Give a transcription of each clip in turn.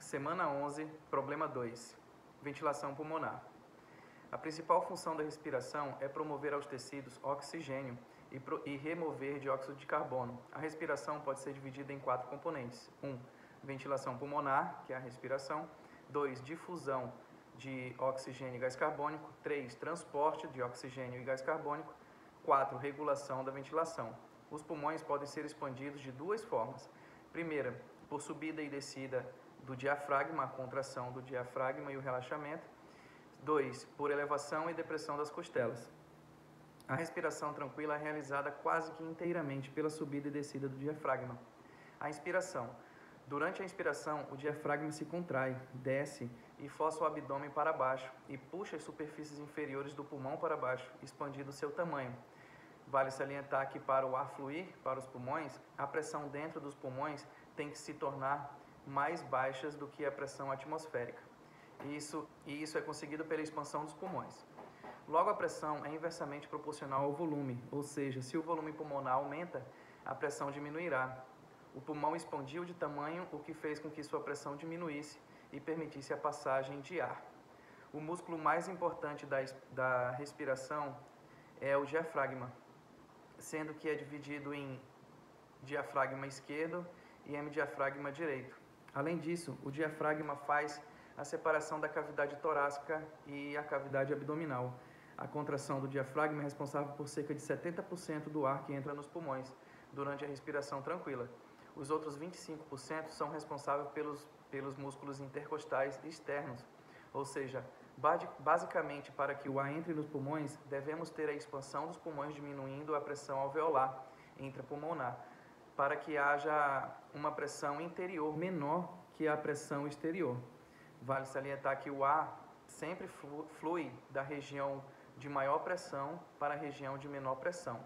Semana 11, problema 2. Ventilação pulmonar. A principal função da respiração é promover aos tecidos oxigênio e remover dióxido de carbono. A respiração pode ser dividida em 4 componentes. 1. Ventilação pulmonar, que é a respiração. 2. Difusão de oxigênio e gás carbônico. 3. Transporte de oxigênio e gás carbônico. 4. Regulação da ventilação. Os pulmões podem ser expandidos de 2 formas. Primeira, por subida e descida do diafragma, a contração do diafragma e o relaxamento. 2. Por elevação e depressão das costelas. A respiração tranquila é realizada quase que inteiramente pela subida e descida do diafragma. A inspiração. Durante a inspiração, o diafragma se contrai, desce e força o abdômen para baixo e puxa as superfícies inferiores do pulmão para baixo, expandindo seu tamanho. Vale salientar que para o ar fluir para os pulmões, a pressão dentro dos pulmões tem que se tornar mais baixas do que a pressão atmosférica. Isso é conseguido pela expansão dos pulmões. Logo, a pressão é inversamente proporcional ao volume, ou seja, se o volume pulmonar aumenta, a pressão diminuirá. O pulmão expandiu de tamanho, o que fez com que sua pressão diminuísse e permitisse a passagem de ar. O músculo mais importante da respiração é o diafragma, sendo que é dividido em diafragma esquerdo e hemidiafragma direito. Além disso, o diafragma faz a separação da cavidade torácica e a cavidade abdominal. A contração do diafragma é responsável por cerca de 70% do ar que entra nos pulmões durante a respiração tranquila. Os outros 25% são responsáveis pelos músculos intercostais externos, ou seja, basicamente, para que o ar entre nos pulmões, devemos ter a expansão dos pulmões diminuindo a pressão alveolar intrapulmonar, para que haja uma pressão interior menor que a pressão exterior. Vale salientar que o ar sempre flui da região de maior pressão para a região de menor pressão.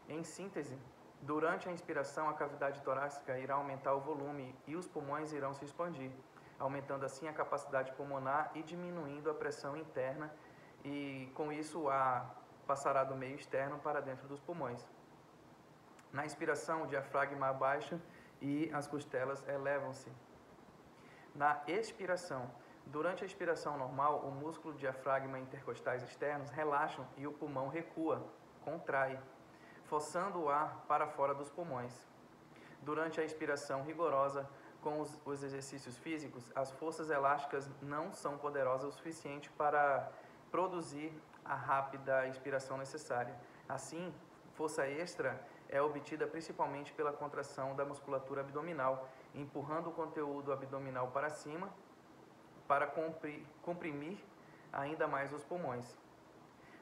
Em síntese, durante a inspiração, a cavidade torácica irá aumentar o volume e os pulmões irão se expandir, aumentando assim a capacidade pulmonar e diminuindo a pressão interna, e com isso o ar passará do meio externo para dentro dos pulmões. Na inspiração, o diafragma abaixa e as costelas elevam-se. Na expiração, durante a expiração normal, o músculo diafragma e intercostais externos relaxam e o pulmão recua, contrai, forçando o ar para fora dos pulmões. Durante a expiração rigorosa, com os exercícios físicos, as forças elásticas não são poderosas o suficiente para produzir a rápida expiração necessária. Assim, força extra é obtida principalmente pela contração da musculatura abdominal, empurrando o conteúdo abdominal para cima para comprimir ainda mais os pulmões.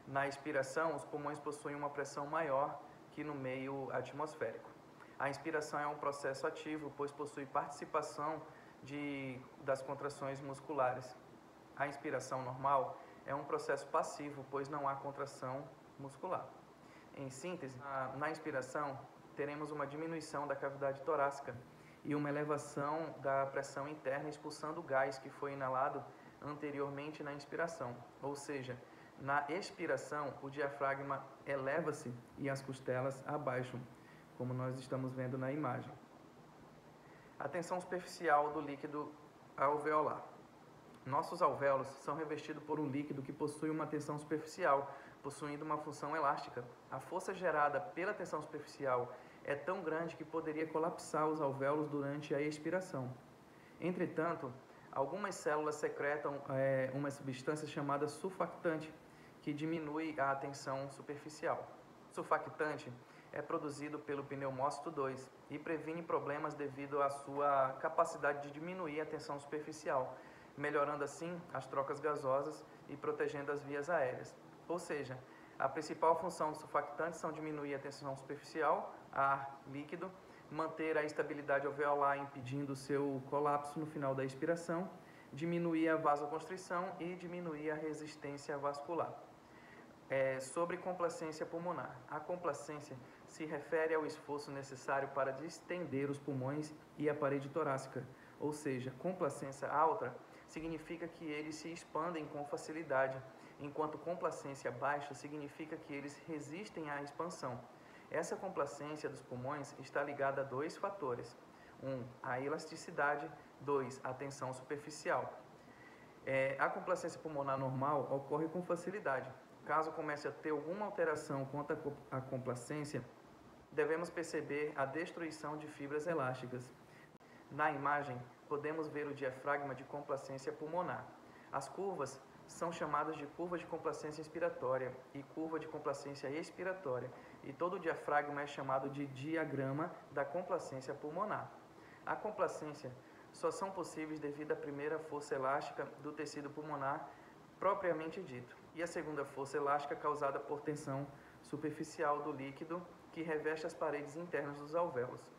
Na expiração, os pulmões possuem uma pressão maior que no meio atmosférico. A inspiração é um processo ativo, pois possui participação das contrações musculares. A inspiração normal é um processo passivo, pois não há contração muscular. Em síntese, na inspiração, teremos uma diminuição da cavidade torácica e uma elevação da pressão interna, expulsando o gás que foi inalado anteriormente na inspiração. Ou seja, na expiração, o diafragma eleva-se e as costelas abaixam, como nós estamos vendo na imagem. A tensão superficial do líquido alveolar. Nossos alvéolos são revestidos por um líquido que possui uma tensão superficial, possuindo uma função elástica. A força gerada pela tensão superficial é tão grande que poderia colapsar os alvéolos durante a expiração. Entretanto, algumas células secretam uma substância chamada surfactante, que diminui a tensão superficial. Surfactante é produzido pelo pneumócito 2 e previne problemas devido à sua capacidade de diminuir a tensão superficial, melhorando assim as trocas gasosas e protegendo as vias aéreas. Ou seja, a principal função do surfactante são diminuir a tensão superficial, ar líquido, manter a estabilidade alveolar impedindo o seu colapso no final da expiração, diminuir a vasoconstrição e diminuir a resistência vascular. Sobre complacência pulmonar. A complacência se refere ao esforço necessário para distender os pulmões e a parede torácica, ou seja, complacência alta significa que eles se expandem com facilidade, enquanto complacência baixa significa que eles resistem à expansão. Essa complacência dos pulmões está ligada a 2 fatores. A elasticidade 2. A tensão superficial. A complacência pulmonar normal ocorre com facilidade. Caso comece a ter alguma alteração quanto à complacência, devemos perceber a destruição de fibras elásticas. Na imagem, podemos ver o diafragma de complacência pulmonar. As curvas são chamadas de curva de complacência inspiratória e curva de complacência expiratória, e todo o diafragma é chamado de diagrama da complacência pulmonar. A complacência só são possíveis devido à primeira força elástica do tecido pulmonar propriamente dito, e a segunda força elástica causada por tensão superficial do líquido que reveste as paredes internas dos alvéolos.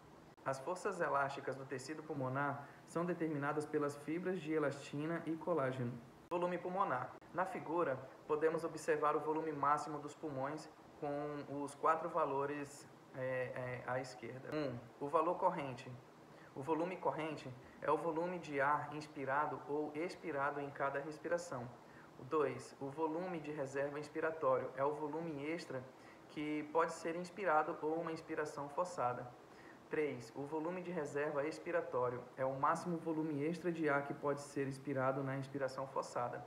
As forças elásticas do tecido pulmonar são determinadas pelas fibras de elastina e colágeno. Volume pulmonar. Na figura, podemos observar o volume máximo dos pulmões com os 4 valores à esquerda. 1. O valor corrente. O volume corrente é o volume de ar inspirado ou expirado em cada respiração. 2. O volume de reserva inspiratório é o volume extra que pode ser inspirado ou uma inspiração forçada. 3. O volume de reserva expiratório é o máximo volume extra de ar que pode ser inspirado na inspiração forçada.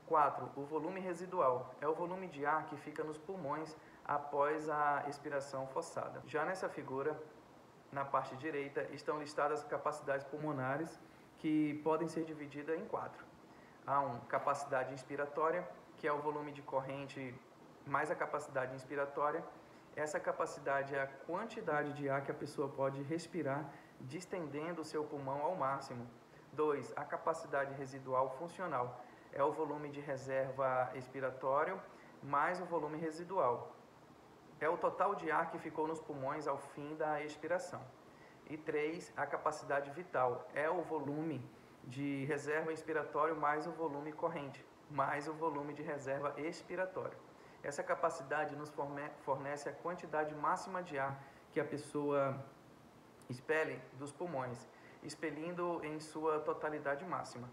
4. O volume residual é o volume de ar que fica nos pulmões após a expiração forçada. Já nessa figura, na parte direita, estão listadas as capacidades pulmonares, que podem ser divididas em 4. Há capacidade inspiratória, que é o volume de corrente mais a capacidade inspiratória. Essa capacidade é a quantidade de ar que a pessoa pode respirar, distendendo o seu pulmão ao máximo. 2. A capacidade residual funcional é o volume de reserva expiratório mais o volume residual. É o total de ar que ficou nos pulmões ao fim da expiração. E 3. A capacidade vital é o volume de reserva inspiratório mais o volume corrente, mais o volume de reserva expiratório. Essa capacidade nos fornece a quantidade máxima de ar que a pessoa expele dos pulmões, expelindo em sua totalidade máxima.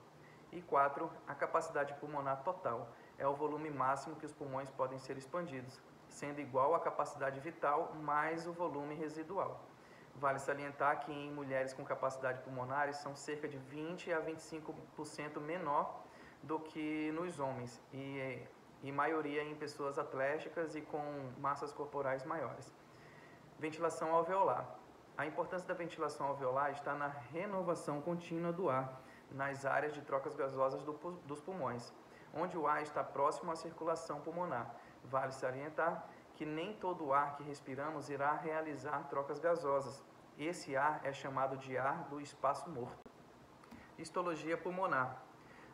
E 4. A capacidade pulmonar total é o volume máximo que os pulmões podem ser expandidos, sendo igual à capacidade vital mais o volume residual. Vale salientar que em mulheres com capacidade pulmonares são cerca de 20 a 25% menor do que nos homens, e maioria em pessoas atléticas e com massas corporais maiores. Ventilação alveolar. A importância da ventilação alveolar está na renovação contínua do ar nas áreas de trocas gasosas dos pulmões, onde o ar está próximo à circulação pulmonar. Vale salientar que nem todo o ar que respiramos irá realizar trocas gasosas. Esse ar é chamado de ar do espaço morto. Histologia pulmonar.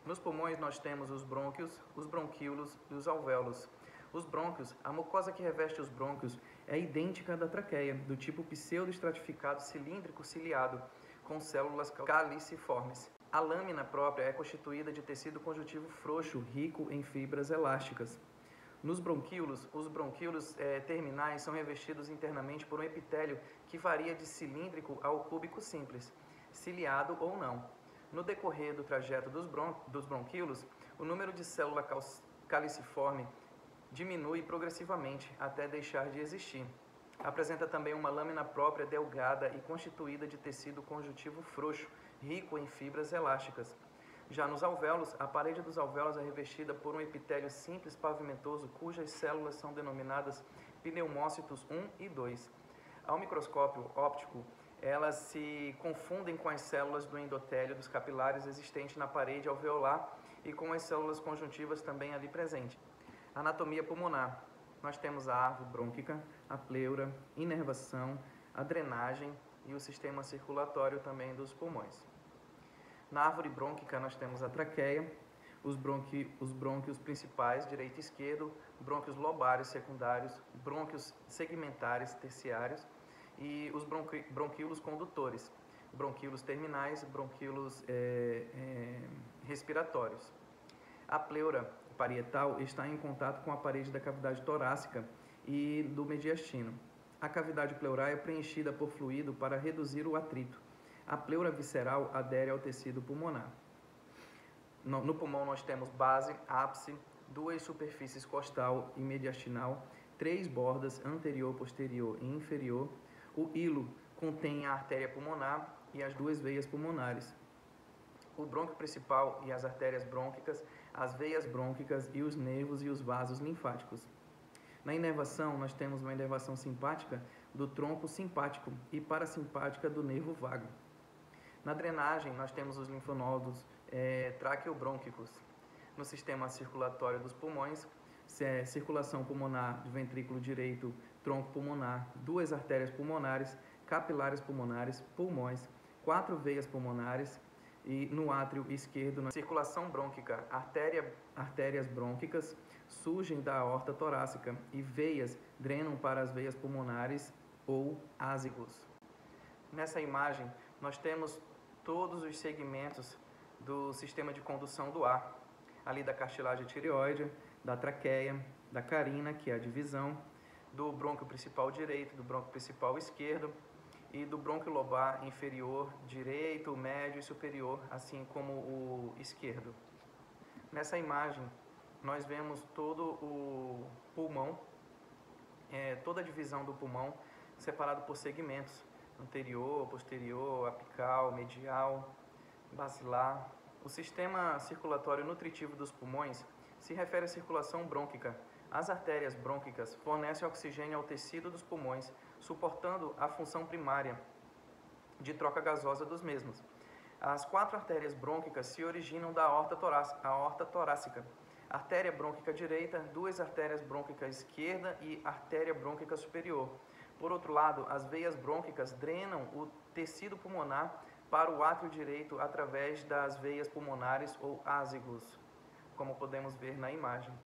Nos pulmões nós temos os brônquios, os bronquíolos e os alvéolos. Os brônquios, a mucosa que reveste os brônquios é idêntica à da traqueia, do tipo pseudoestratificado cilíndrico ciliado, com células caliciformes. A lâmina própria é constituída de tecido conjuntivo frouxo, rico em fibras elásticas. Nos bronquíolos, os bronquíolos terminais são revestidos internamente por um epitélio que varia de cilíndrico ao cúbico simples, ciliado ou não. No decorrer do trajeto dos bronquíolos, o número de célula caliciforme diminui progressivamente até deixar de existir. Apresenta também uma lâmina própria delgada e constituída de tecido conjuntivo frouxo, rico em fibras elásticas. Já nos alvéolos, a parede dos alvéolos é revestida por um epitélio simples pavimentoso, cujas células são denominadas pneumócitos 1 e 2. Ao microscópio óptico, elas se confundem com as células do endotélio dos capilares existentes na parede alveolar e com as células conjuntivas também ali presentes. Anatomia pulmonar. Nós temos a árvore brônquica, a pleura, inervação, a drenagem e o sistema circulatório também dos pulmões. Na árvore brônquica nós temos a traqueia, os brônquios principais, direito e esquerdo, brônquios lobários secundários, brônquios segmentares terciários e os bronquíolos condutores, bronquíolos terminais, bronquíolos respiratórios. A pleura parietal está em contato com a parede da cavidade torácica e do mediastino. A cavidade pleural é preenchida por fluido para reduzir o atrito. A pleura visceral adere ao tecido pulmonar. No pulmão nós temos base, ápice, 2 superfícies costal e mediastinal, 3 bordas anterior, posterior e inferior. O hilo contém a artéria pulmonar e as 2 veias pulmonares. o brônquio principal e as artérias brônquicas, as veias brônquicas e os nervos e os vasos linfáticos. Na inervação, nós temos uma inervação simpática do tronco simpático e parasimpática do nervo vago. Na drenagem, nós temos os linfonodos traqueobrônquicos. No sistema circulatório dos pulmões, circulação pulmonar do ventrículo direito, tronco pulmonar, 2 artérias pulmonares, capilares pulmonares, pulmões, 4 veias pulmonares e no átrio esquerdo, na circulação brônquica, artérias brônquicas surgem da aorta torácica e veias drenam para as veias pulmonares ou ásicos. Nessa imagem, nós temos todos os segmentos do sistema de condução do ar, ali da cartilagem tireoide, da traqueia, da carina, que é a divisão, do brônquio principal direito, do brônquio principal esquerdo e do brônquio lobar inferior direito, médio e superior, assim como o esquerdo. Nessa imagem, nós vemos todo o pulmão, toda a divisão do pulmão separado por segmentos, anterior, posterior, apical, medial, basilar. O sistema circulatório nutritivo dos pulmões se refere à circulação brônquica. As artérias brônquicas fornecem oxigênio ao tecido dos pulmões, suportando a função primária de troca gasosa dos mesmos. As 4 artérias brônquicas se originam da aorta torácica. Artéria brônquica direita, 2 artérias brônquicas esquerda e artéria brônquica superior. Por outro lado, as veias brônquicas drenam o tecido pulmonar para o átrio direito através das veias pulmonares ou ásicos, como podemos ver na imagem.